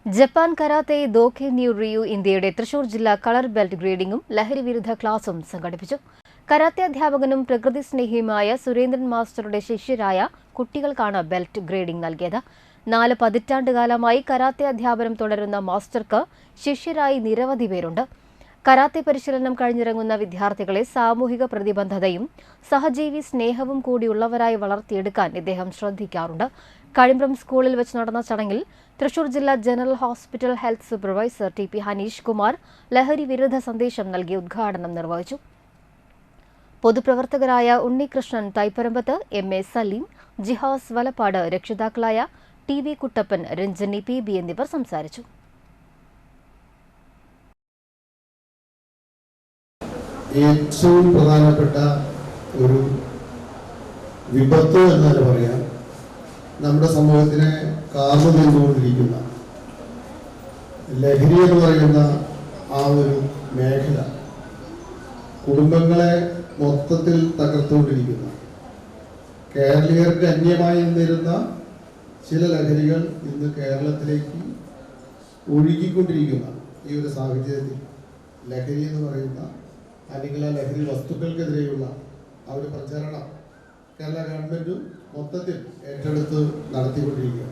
Japan karate ദോഖെ new റിയു ഇന്ത്യയുടെ തൃശൂർ ജില്ലാ colour belt ഗ്രേഡിംഗും ലഹരി വിരുദ്ധ ക്ലാസും സംഘടിപ്പിച്ചു. കരാത്തെ അധ്യാപകനും പ്രകൃതി സ്നേഹിയുമായ സുരേന്ദ്രൻ മാസ്റ്ററുടെ ശിഷ്യരായ കുട്ടികൾക്കാണ് ബെൽറ്റ് ഗ്രേഡിംഗ് നൽകിയത്. 4 പതിറ്റാണ്ടുകാലമായി കരാത്തെ അധ്യാപനം തുടരുന്ന മാസ്റ്റർക്ക് ശിഷ്യരായി നിരവധി പേരുണ്ട്. കരാത്തെ പരിശീലനം കഴിഞ്ഞിറങ്ങുന്ന വിദ്യാർത്ഥികളെ സാമൂഹിക പ്രതിബദ്ധതയും സഹജീവി സ്നേഹവും കൂടിയുള്ളവരായി വളർത്തിയെടുക്കാൻ ഇദ്ദേഹം ശ്രദ്ധിക്കാറുണ്ട്. കഴിമ്പ്രം സ്കൂളിൽ വെച്ച് നടന്ന ചടങ്ങിൽ തൃശൂർ ജില്ലാ general hospital health supervisor T P Haneesh Kumar ലഹരി വിരുദ്ധ സന്ദേശം നൽകി ഉദ്ഘാടനം നിർവഹിച്ചു. പൊതുപ്രവർത്തകരായ ഉണ്ണികൃഷ്ണൻ തൈപ്പരമ്പത്ത്, എം എ സലീം, ജിഹാസ് വലപ്പാട്, രക്ഷിതാക്കളായ T V Kuttappan, Ranjini P B എന്നിവർ സംസാരിച്ചു. ഏറ്റവും പ്രധാനപ്പെട്ട ഒരു വിപത്ത് എന്നാണ് പറയാം, നമ്മുടെ സമൂഹത്തിനെ കാർന്നു നിന്നുകൊണ്ടിരിക്കുന്ന ലഹരി എന്ന് പറയുന്ന ആ ഒരു മേഖല കുടുംബങ്ങളെ മൊത്തത്തിൽ തകർത്തുകൊണ്ടിരിക്കുന്ന, കേരളീയർക്ക് അന്യമായി നിന്നിരുന്ന ചില ലഹരികൾ ഇന്ന് കേരളത്തിലേക്ക് ഒഴുകിക്കൊണ്ടിരിക്കുന്ന ഈ ഒരു സാഹചര്യത്തിൽ ലഹരി എന്ന് പറയുന്ന അല്ലെങ്കിൽ ആ ലഹരി വസ്തുക്കൾക്കെതിരെയുള്ള ആ ഒരു പ്രചരണം കേരള ഗവൺമെൻറ്റും മൊത്തത്തിൽ ഏറ്റെടുത്ത് നടത്തിക്കൊണ്ടിരിക്കുക.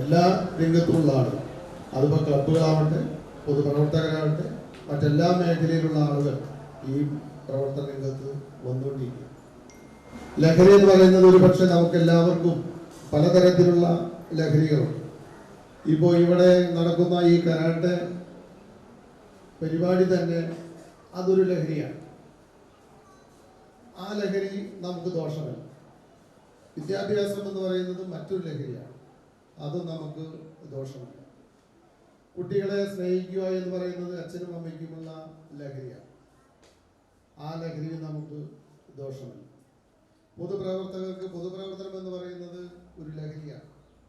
എല്ലാ രംഗത്തുമുള്ള ആളുകൾ, അതിപ്പോൾ ക്ലബ്ബുകളാവട്ടെ, പൊതുപ്രവർത്തകരാവട്ടെ, മറ്റെല്ലാ മേഖലയിലുള്ള ആളുകൾ ഈ പ്രവർത്തന രംഗത്ത് വന്നുകൊണ്ടിരിക്കുക. ലഹരി എന്ന് പറയുന്നത് ഒരു പക്ഷേ നമുക്കെല്ലാവർക്കും പലതരത്തിലുള്ള ലഹരികളുണ്ട്. ഇപ്പോൾ ഇവിടെ നടക്കുന്ന ഈ കരാട്ടെ പരിപാടി തന്നെ അതൊരു ലഹരിയാണ്. ആ ലഹരി നമുക്ക് ദോഷമല്ല. വിദ്യാഭ്യാസം എന്ന് പറയുന്നത് മറ്റൊരു ലഹരിയാണ്, അതും നമുക്ക് ദോഷമല്ല. കുട്ടികളെ സ്നേഹിക്കുക എന്ന് പറയുന്നത് അച്ഛനും അമ്മയ്ക്കുമുള്ള ലഹരിയാണ്, ആ ലഹരി നമുക്ക് ദോഷമല്ല. പൊതുപ്രവർത്തകർക്ക് പൊതുപ്രവർത്തനം എന്ന് പറയുന്നത് ഒരു ലഹരിയാണ്.